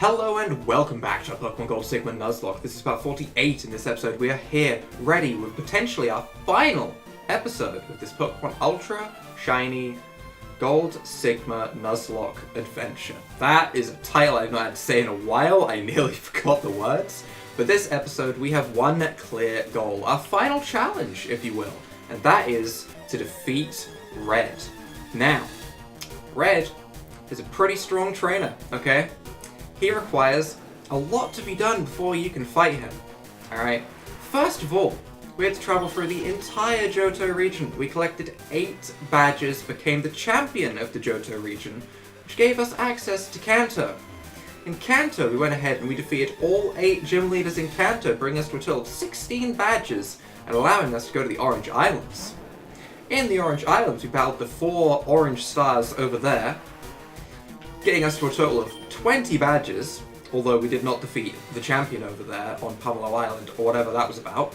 Hello and welcome back to our Pokemon Gold Sigma Nuzlocke. This is part 48 in this episode. We are here, ready with potentially our final episode of this Pokemon Ultra Shiny Gold Sigma Nuzlocke adventure. That is a title I've not had to say in a while. I nearly forgot the words. But this episode we have one clear goal, our final challenge, if you will, and that is to defeat Red. Now, Red is a pretty strong trainer, okay? He requires a lot to be done before you can fight him. Alright, first of all, we had to travel through the entire Johto region. We collected 8 badges, became the champion of the Johto region, which gave us access to Kanto. In Kanto, we went ahead and we defeated all 8 gym leaders in Kanto, bringing us to a total of 16 badges and allowing us to go to the Orange Islands. In the Orange Islands, we battled the 4 orange stars over there, getting us to a total of 20 badges, although we did not defeat the champion over there on Pamelo Island, or whatever that was about.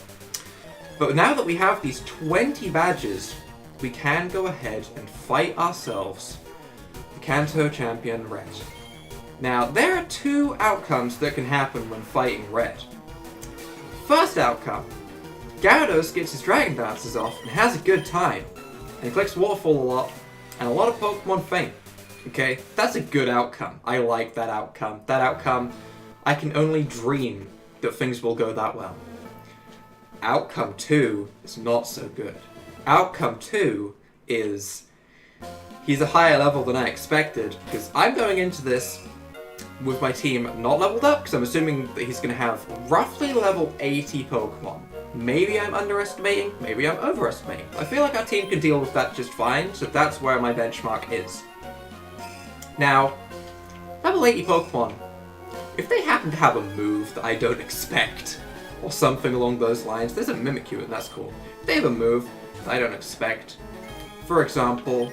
But now that we have these 20 badges, we can go ahead and fight ourselves the Kanto champion, Red. Now, there are 2 outcomes that can happen when fighting Red. First outcome, Gyarados gets his Dragon Dances off and has a good time, and clicks Waterfall a lot, and a lot of Pokemon faint. Okay, that's a good outcome. I like that outcome. That outcome, I can only dream that things will go that well. Outcome 2 is not so good. Outcome 2 is he's a higher level than I expected, because I'm going into this with my team not leveled up, because I'm assuming that he's going to have roughly level 80 Pokemon. Maybe I'm underestimating, maybe I'm overestimating. I feel like our team can deal with that just fine, so that's where my benchmark is. Now, level 80 Pokemon, if they happen to have a move that I don't expect, or something along those lines, there's a Mimikyu and that's cool. If they have a move that I don't expect, for example,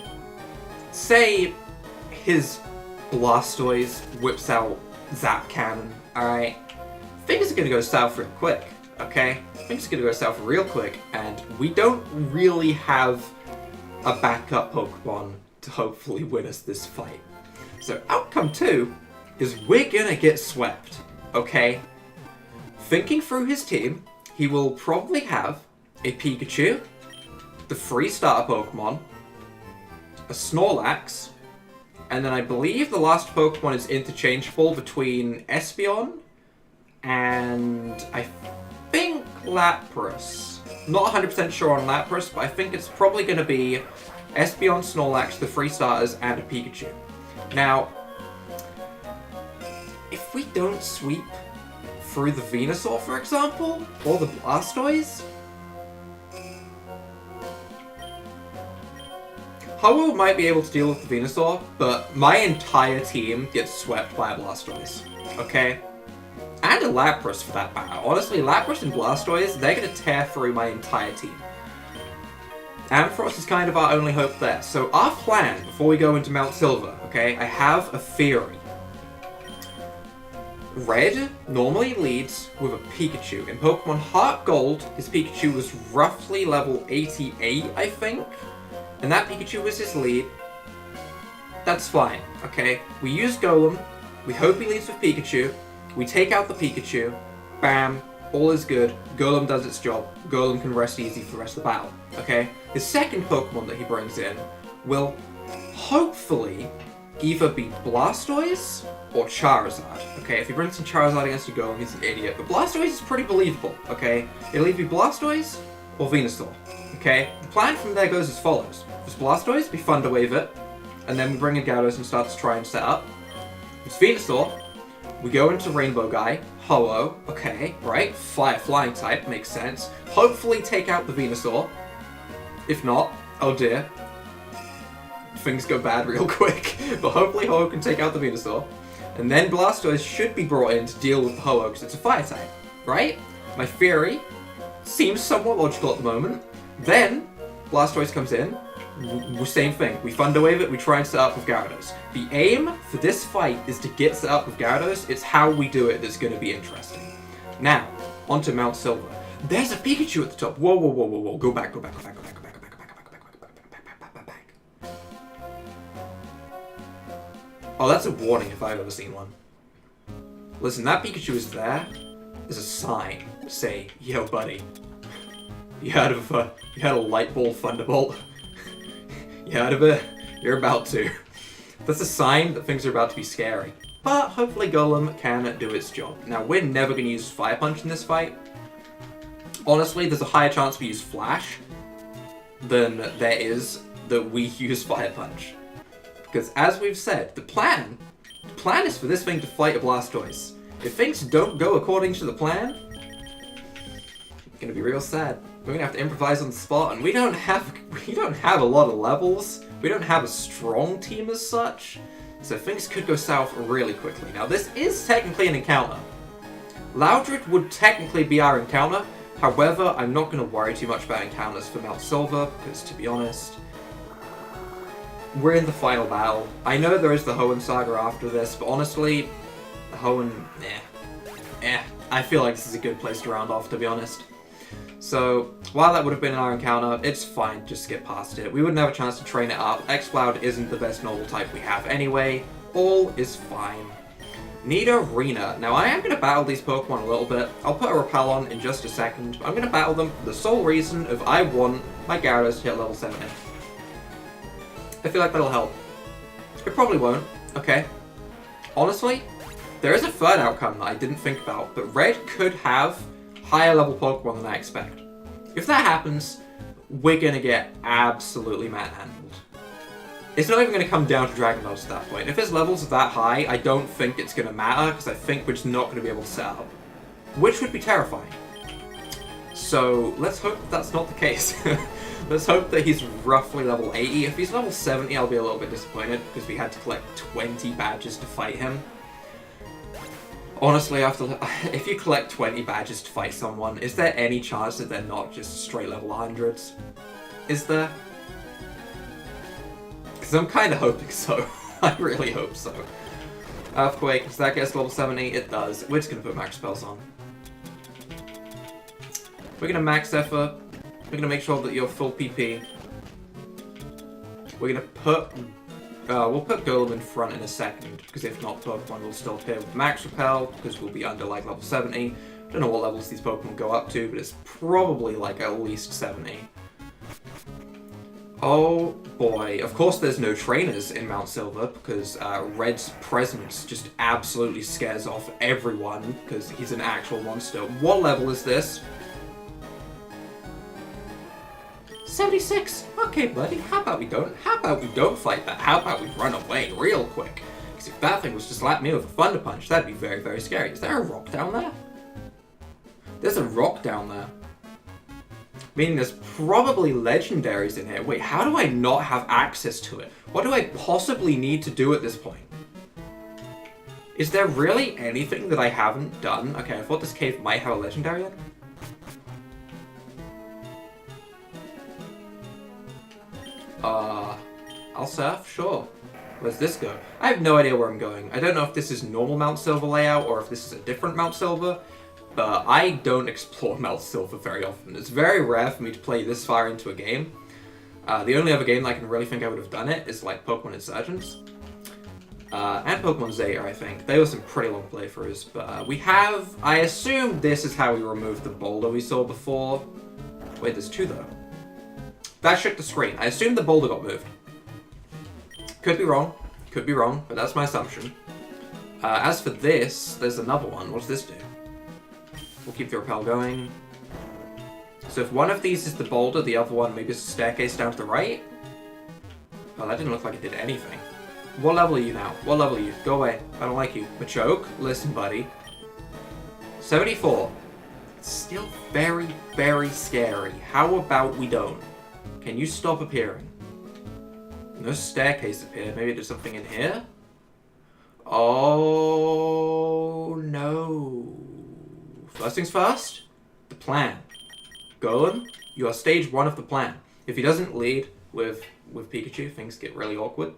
say his Blastoise whips out Zap Cannon, alright? Things are gonna go south real quick, okay? Things are gonna go south real quick, and we don't really have a backup Pokemon to hopefully win us this fight. So outcome 2 is we're gonna get swept, okay? Thinking through his team, he will probably have a Pikachu, the free starter Pokemon, a Snorlax, and then I believe the last Pokemon is interchangeable between Espeon and I think Lapras. Not 100% sure on Lapras, but I think it's probably gonna be Espeon, Snorlax, the free starters, and a Pikachu. Now, if we don't sweep through the Venusaur, for example, or the Blastoise, Ho-Oh might be able to deal with the Venusaur, but my entire team gets swept by a Blastoise, okay? And a Lapras for that matter. Honestly, Lapras and Blastoise, they're gonna tear through my entire team. Ampharos is kind of our only hope there. So our plan, before we go into Mount Silver, okay, I have a theory. Red normally leads with a Pikachu. In Pokemon Heart Gold, his Pikachu was roughly level 88, I think. And that Pikachu was his lead. That's fine, okay? We use Golem, we hope he leads with Pikachu, we take out the Pikachu, bam, all is good, Golem does its job, Golem can rest easy for the rest of the battle, okay? His second Pokemon that he brings in will hopefully either be Blastoise or Charizard, okay? If he brings in Charizard against a Golem, he's an idiot, but Blastoise is pretty believable, okay? It'll either be Blastoise or Venusaur, okay? The plan from there goes as follows. If it's Blastoise, we Thunder Wave it, and then we bring in Gyarados and start to try and set up. If it's Venusaur, we go into Rainbow Guy, Ho-Oh, okay, right, flying type, makes sense. Hopefully take out the Venusaur. If not, oh dear, things go bad real quick. But hopefully Ho-Oh can take out the Venusaur. And then Blastoise should be brought in to deal with Ho-Oh because it's a fire type, right? My theory seems somewhat logical at the moment. Then Blastoise comes in, same thing. We Thunder Wave it, we try and set up with Gyarados. The aim for this fight is to get set up with Gyarados. It's how we do it that's going to be interesting. Now, onto Mount Silver. There's a Pikachu at the top. Whoa, whoa, whoa, whoa, whoa. Go back, go back, go back, go back, go back, go back, go back, go back, go back, go back, go back. Oh, that's a warning if I've ever seen one. Listen, that Pikachu is there as a sign. Say, yo, buddy. You heard of a light ball thunderbolt? You heard of it? You're about to. That's a sign that things are about to be scary. But hopefully Golem can do its job. Now, we're never going to use Fire Punch in this fight. Honestly, there's a higher chance we use Flash than there is that we use Fire Punch. Because as we've said, the plan is for this thing to fight a Blastoise. If things don't go according to the plan, it's going to be real sad. We're going to have to improvise on the spot, and we don't have a lot of levels. We don't have a strong team as such. So things could go south really quickly. Now, this is technically an encounter. Loudred would technically be our encounter. However, I'm not going to worry too much about encounters for Mount Silver, because to be honest, we're in the final battle. I know there is the Hoenn saga after this, but honestly, the Hoenn, I feel like this is a good place to round off, to be honest. So, while that would have been our encounter, it's fine, just skip past it. We wouldn't have a chance to train it up. Exploud isn't the best normal type we have anyway. All is fine. Nidorina. Now, I am going to battle these Pokemon a little bit. I'll put a Repel on in just a second. I'm going to battle them for the sole reason of I want my Gyarados to hit level 70. I feel like that'll help. It probably won't. Okay. Honestly, there is a third outcome that I didn't think about, but Red could have higher level Pokemon than I expect. If that happens, we're going to get absolutely manhandled. It's not even going to come down to Dragon Balls at that point. If his levels are that high, I don't think it's going to matter, because I think we're just not going to be able to set up. Which would be terrifying. So, let's hope that's not the case. Let's hope that he's roughly level 80. If he's level 70, I'll be a little bit disappointed, because we had to collect 20 badges to fight him. Honestly, if you collect 20 badges to fight someone, is there any chance that they're not just straight level 100s? Is there? Because I'm kind of hoping so. I really hope so. Earthquake, does that get us level 70? It does. We're just going to put max spells on. We're going to max effort. We're going to make sure that you're full PP. We're going to put... we'll put Golem in front in a second, because if not, Pokemon will still appear with max repel, because we'll be under like level 70. I don't know what levels these Pokemon go up to, but it's probably like at least 70. Oh boy, of course there's no trainers in Mount Silver, because Red's presence just absolutely scares off everyone, because he's an actual monster. What level is this? 76! Okay, buddy, how about we don't fight that? How about we run away real quick? Because if that thing was to slap me with a Thunder Punch, that'd be very, very scary. Is there a rock down there? There's a rock down there. Meaning there's probably legendaries in here. Wait, how do I not have access to it? What do I possibly need to do at this point? Is there really anything that I haven't done? Okay, I thought this cave might have a legendary in. I'll surf? Sure. Where's this go? I have no idea where I'm going. I don't know if this is normal Mount Silver layout or if this is a different Mount Silver, but I don't explore Mount Silver very often. It's very rare for me to play this far into a game. The only other game that I can really think I would have done it is like Pokemon Insurgents. And Pokemon Zeta, I think. They were some pretty long playthroughs, but we have... I assume this is how we removed the boulder we saw before. Wait, there's two though. That shook the screen. I assume the boulder got moved. Could be wrong, but that's my assumption. As for this, there's another one. What does this do? We'll keep the repel going. So if one of these is the boulder, the other one maybe is a staircase down to the right? Oh, that didn't look like it did anything. What level are you now? What level are you? Go away. I don't like you. Machoke? Listen, buddy. 74. It's still very, very scary. How about we don't? Can you stop appearing? No staircase appeared. Maybe there's something in here? Oh, no. First things first, the plan. Golem, you are stage 1 of the plan. If he doesn't lead with Pikachu, things get really awkward.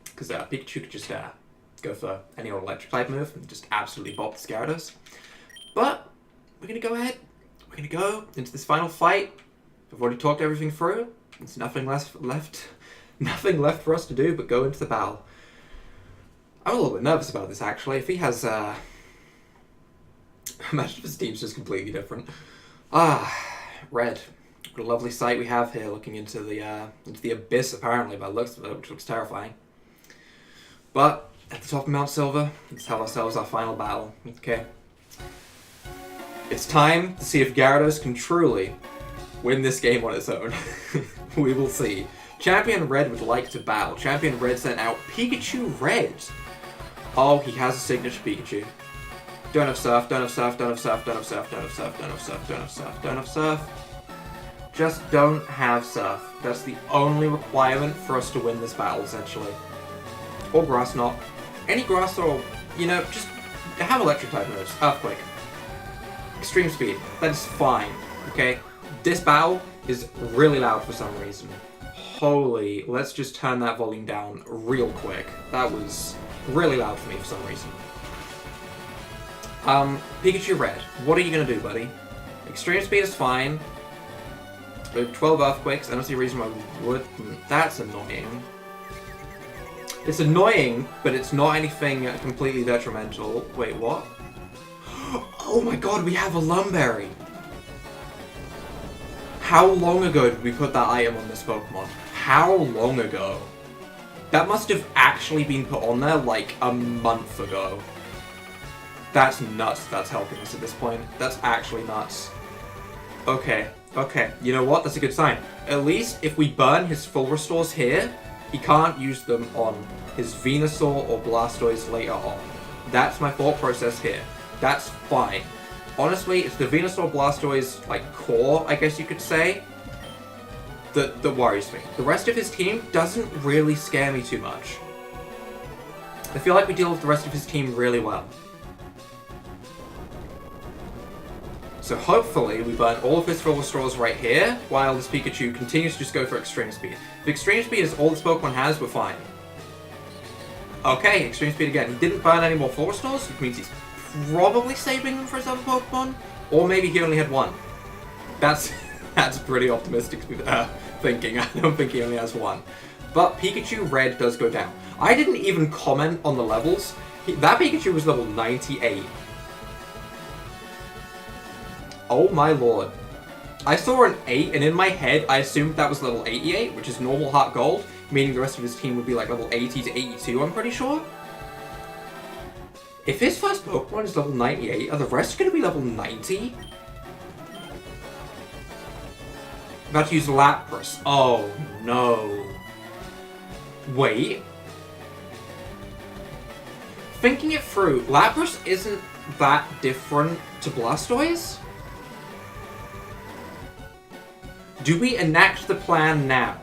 Because Pikachu could just go for any old electric type move and just absolutely bop the Gyarados. But we're going to go ahead. We're going to go into this final fight. I've already talked everything through. There's nothing left for us to do but go into the battle. I'm a little bit nervous about this, actually. If he has, imagine if his team's just completely different. Red. What a lovely sight we have here, looking into the abyss, apparently, by the looks of it, which looks terrifying. But, at the top of Mount Silver, let's have ourselves our final battle. Okay. It's time to see if Gyarados can truly win this game on its own. We will see. Champion Red would like to battle. Champion Red sent out Pikachu Red. Oh, he has a signature Pikachu. Don't have Surf, don't have Surf, don't have Surf, don't have Surf, don't have Surf, don't have Surf, don't have Surf, don't have Surf. Just don't have Surf. That's the only requirement for us to win this battle, essentially. Or Grass Knot. Any Grass or, you know, just have Electric type moves. Earthquake. Extreme Speed. That is fine, okay? This battle is really loud for some reason. Holy, let's just turn that volume down real quick. That was really loud for me for some reason. Pikachu Red, what are you gonna do, buddy? Extreme Speed is fine. We have 12 Earthquakes, I don't see a reason why we wouldn't. That's annoying. It's annoying, but it's not anything completely detrimental. Wait, what? Oh my god, we have a Lumberry! How long ago did we put that item on this Pokemon? How long ago? That must have actually been put on there like a month ago. That's nuts that's helping us at this point. That's actually nuts. Okay, okay. You know what? That's a good sign. At least if we burn his full restores here, he can't use them on his Venusaur or Blastoise later on. That's my thought process here. That's fine. Honestly, it's the Venusaur Blastoise, like, core, I guess you could say, that worries me. The rest of his team doesn't really scare me too much. I feel like we deal with the rest of his team really well. So hopefully we burn all of his full restores right here, while this Pikachu continues to just go for Extreme Speed. If Extreme Speed is all this Pokemon has, we're fine. Okay, Extreme Speed again. He didn't burn any more full restores, which means he's probably saving them for his other Pokemon, or maybe he only had one. That's pretty optimistic thinking. I don't think he only has one. But Pikachu Red does go down. I didn't even comment on the levels. That Pikachu was level 98. Oh my lord. I saw an 8, and in my head, I assumed that was level 88, which is normal Heart Gold, meaning the rest of his team would be like level 80 to 82, I'm pretty sure. If his first Pokemon is level 98, are the rest going to be level 90? About to use Lapras. Oh no. Wait. Thinking it through, Lapras isn't that different to Blastoise? Do we enact the plan now?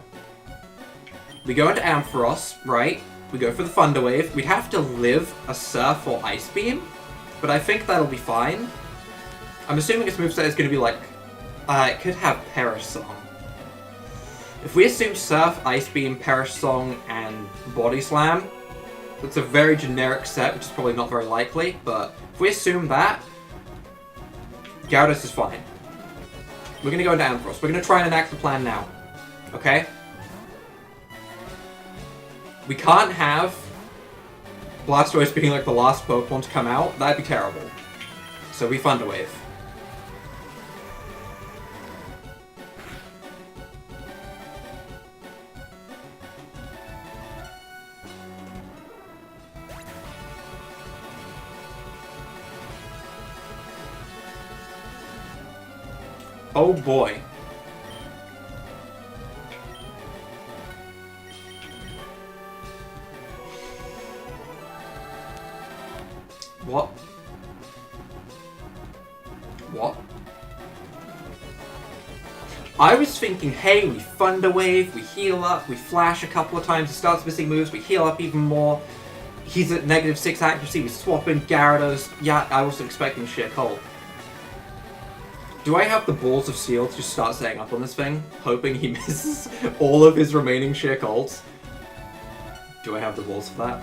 We go into Ampharos, right? We go for the Thunder Wave. We'd have to live a Surf or Ice Beam, but I think that'll be fine. I'm assuming its moveset is going to be like... it could have Perish Song. If we assume Surf, Ice Beam, Perish Song, and Body Slam, that's a very generic set, which is probably not very likely, but if we assume that, Gyarados is fine. We're going to go into Ampharos. We're going to try and enact the plan now. Okay? We can't have Blastoise being like the last Pokemon to come out. That'd be terrible. So we Thunder Wave. Oh boy. What? What? I was thinking, hey, we Thunder Wave, we heal up, we flash a couple of times, he starts missing moves, we heal up even more. He's at -6 accuracy, we swap in Gyarados. Yeah, I wasn't expecting shit cold. Do I have the balls of steel to just start setting up on this thing, hoping he misses all of his remaining sheer colds? Do I have the balls for that?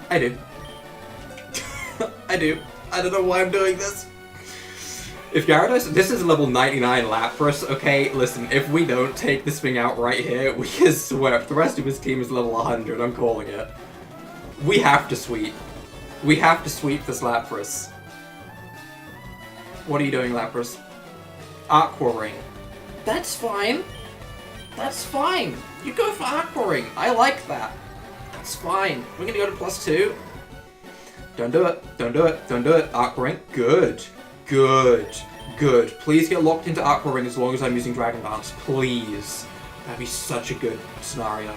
I do. I do. I don't know why I'm doing this. If Gyarados, this is level 99 Lapras, okay? Listen, if we don't take this thing out right here, we can sweep. The rest of his team is level 100, I'm calling it. We have to sweep. We have to sweep this Lapras. What are you doing, Lapras? Aqua Ring. That's fine. That's fine. You go for Aqua Ring. I like that. That's fine. We're gonna go to +2. Don't do it. Don't do it. Don't do it. Aqua Ring. Good. Good. Good. Please get locked into Aqua Ring as long as I'm using Dragon Dance. Please. That'd be such a good scenario.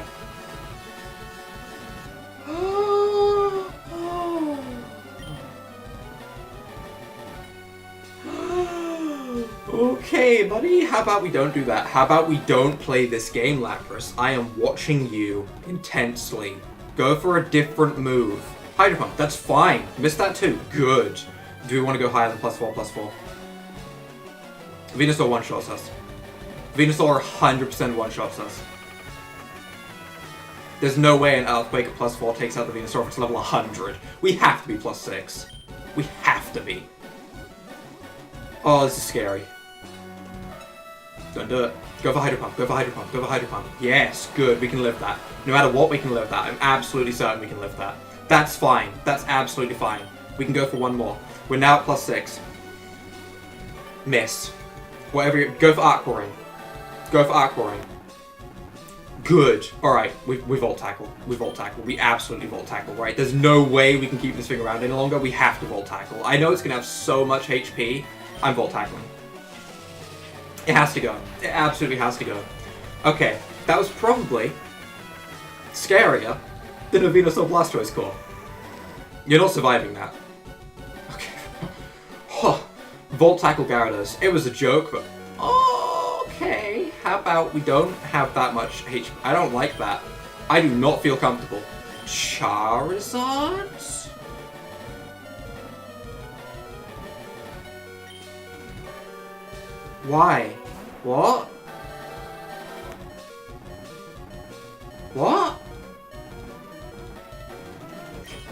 Okay, buddy. How about we don't do that? How about we don't play this game, Lapras? I am watching you intensely. Go for a different move. Hydro Pump. That's fine. Missed that too. Good. Do we want to go higher than +4/+4? Venusaur one-shots us. Venusaur 100% one-shots us. There's no way an Earthquake at +4 takes out the Venusaur if it's level 100. We have to be +6. We have to be. Oh, this is scary. Don't do it. Go for Hydro Pump. Go for Hydro Pump. Go for Hydro Pump. Yes, good. We can live that. No matter what, we can live that. I'm absolutely certain we can live that. That's fine. That's absolutely fine. We can go for one more. We're now at +6. Miss. Whatever you... Go for Aqua Ring. Go for Aqua Ring. Good. Alright, we Volt Tackle. We Volt Tackle. We absolutely Volt Tackle, right? There's no way we can keep this thing around any longer. We have to Volt Tackle. I know it's going to have so much HP. I'm Volt Tackling. It has to go. It absolutely has to go. Okay, that was probably scarier than a Venusaur Blastoise core. You're not surviving that. Okay. Huh. Volt Tackle Gyarados. It was a joke, but... Okay. How about we don't have that much HP? I don't like that. I do not feel comfortable. Charizard? Why? What? What?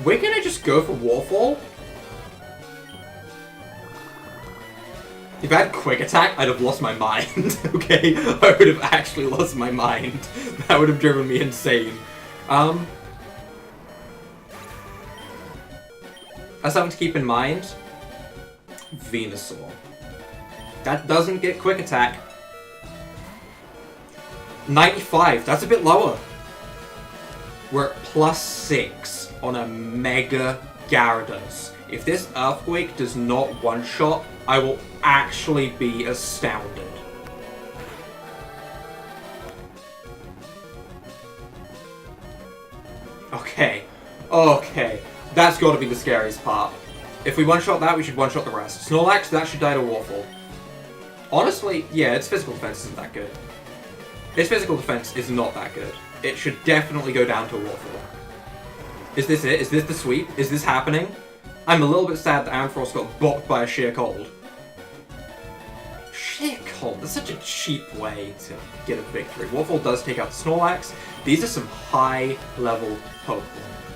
We're gonna just go for Waterfall? If I had Quick Attack, I'd have lost my mind, okay? I would have actually lost my mind. That would have driven me insane. That's something to keep in mind. Venusaur. That doesn't get Quick Attack. 95, that's a bit lower. We're at +6 on a Mega Gyarados. If this Earthquake does not one-shot, I will actually be astounded. Okay. Okay. That's got to be the scariest part. If we one-shot that, we should one-shot the rest. Snorlax, that should die to Waterfall. Honestly, yeah, its physical defense isn't that good. Its physical defense is not that good. It should definitely go down to a Waterfall. Is this it? Is this the sweep? Is this happening? I'm a little bit sad that Ampharos got bopped by a Sheer Cold. Sheer Cold? That's such a cheap way to get a victory. Waterfall does take out the Snorlax. These are some high-level Pokemon.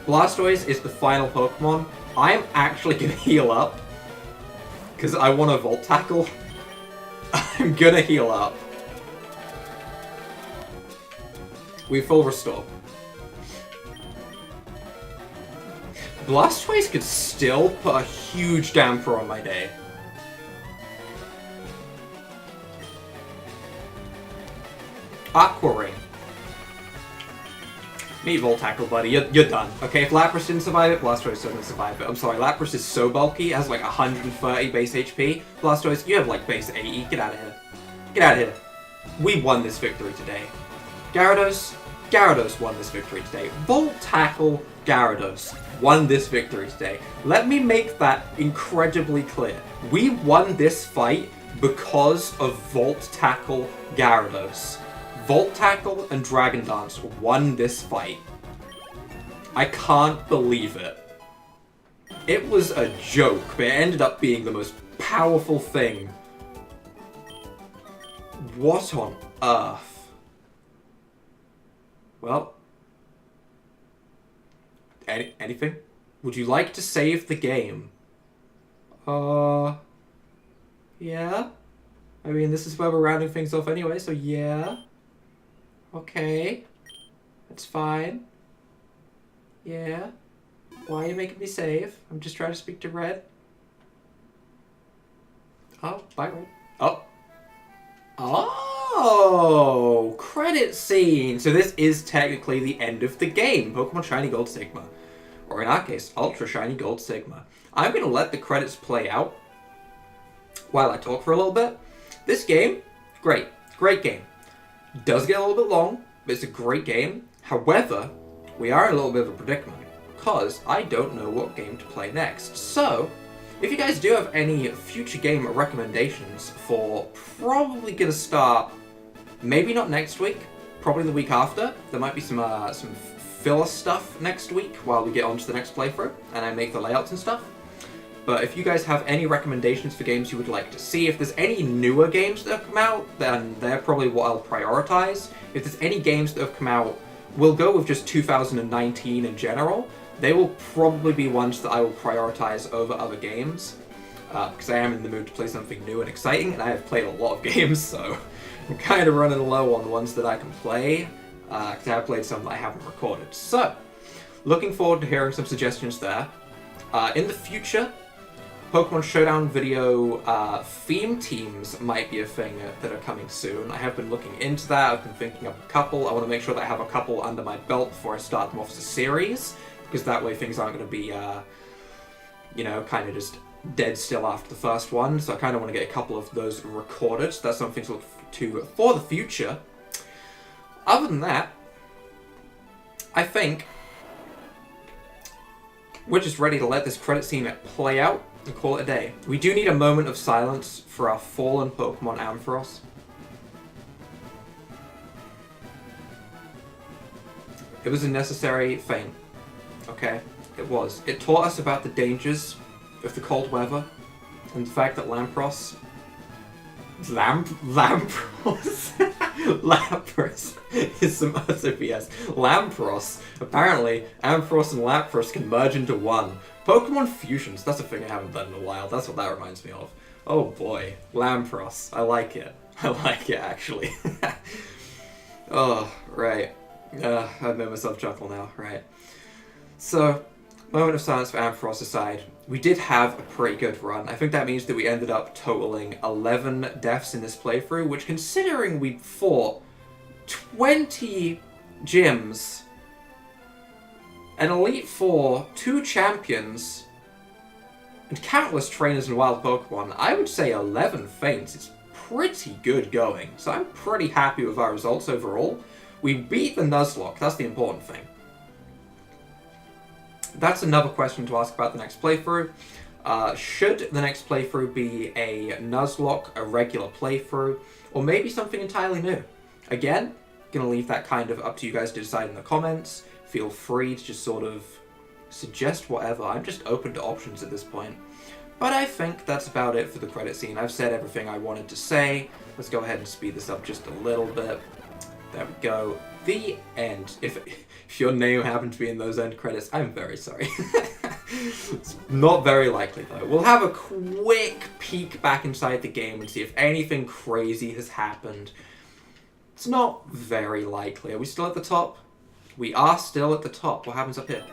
Blastoise is the final Pokemon. I am actually going to heal up. Because I want to Volt Tackle. I'm going to heal up. We full restore. Blastoise could still put a huge damper on my day. Aqua Ring. Meet Volt Tackle, buddy. You're done. Okay, if Lapras didn't survive it, Blastoise doesn't survive it. I'm sorry, Lapras is so bulky, it has like 130 base HP. Blastoise, you have like base 80. Get out of here. Get out of here. We won this victory today. Gyarados won this victory today. Volt Tackle Gyarados won this victory today. Let me make that incredibly clear. We won this fight because of Volt Tackle Gyarados. Volt Tackle and Dragon Dance won this fight. I can't believe it. It was a joke, but it ended up being the most powerful thing. What on earth? Well, anything? Would you like to save the game? Yeah? I mean, this is where we're rounding things off anyway, so yeah. Okay. That's fine. Yeah. Why are you making me save? I'm just trying to speak to Red. Oh, bye, Red. Oh. Oh! Credit scene! So this is technically the end of the game. Pokemon Shiny Gold Sigma. Or in our case, Ultra Shiny Gold Sigma. I'm going to let the credits play out while I talk for a little bit. This game, great. Great game. Does get a little bit long, but it's a great game. However, we are in a little bit of a predicament because I don't know what game to play next. So, if you guys do have any future game recommendations for probably going to start, maybe not next week, probably the week after. There might be some filler stuff next week while we get on to the next playthrough and I make the layouts and stuff. But if you guys have any recommendations for games you would like to see, if there's any newer games that have come out, then they're probably what I'll prioritize. If there's any games that have come out, we'll go with just 2019 in general. They will probably be ones that I will prioritize over other games, because I am in the mood to play something new and exciting, and I have played a lot of games, so I'm kind of running low on the ones that I can play, because I have played some that I haven't recorded. So, looking forward to hearing some suggestions there. In the future, Pokemon Showdown video theme teams might be a thing that are coming soon. I have been looking into that, I've been thinking of a couple. I want to make sure that I have a couple under my belt before I start them off as a series, because that way things aren't going to be, kind of just dead still after the first one. So I kind of want to get a couple of those recorded, so that's something to look to for the future. Other than that, I think we're just ready to let this credit scene play out and call it a day. We do need a moment of silence for our fallen Pokemon Ampharos. It was a necessary thing, okay? It was. It taught us about the dangers of the cold weather and the fact that Lapras is some other BS. Lampros. Apparently, Ampharos and Lapras can merge into one. Pokemon fusions, that's a thing I haven't done in a while. That's what that reminds me of. Oh boy, Lampros. I like it. I like it, actually. Oh, right. I made myself chuckle now, right. So, moment of silence for Ampharos aside, we did have a pretty good run. I think that means that we ended up totaling 11 deaths in this playthrough, which, considering we fought 20 gyms, an Elite Four, 2 champions, and countless trainers and wild Pokemon, I would say 11 faints is pretty good going. So I'm pretty happy with our results overall. We beat the Nuzlocke, that's the important thing. That's another question to ask about the next playthrough. Should the next playthrough be a Nuzlocke, a regular playthrough, or maybe something entirely new? Again, gonna leave that kind of up to you guys to decide in the comments. Feel free to just sort of suggest whatever. I'm just open to options at this point. But I think that's about it for the credit scene. I've said everything I wanted to say. Let's go ahead and speed this up just a little bit. There we go. The end. If your name happened to be in those end credits, I'm very sorry. It's not very likely, though. We'll have a quick peek back inside the game and see if anything crazy has happened. It's not very likely. Are we still at the top? We are still at the top. What happens up here?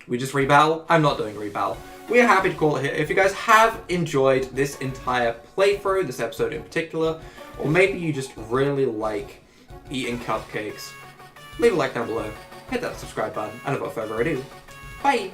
We just rebattle? I'm not doing a rebattle. We are happy to call it here. If you guys have enjoyed this entire playthrough, this episode in particular, or maybe you just really like eating cupcakes, leave a like down below, hit that subscribe button, and without further ado, bye!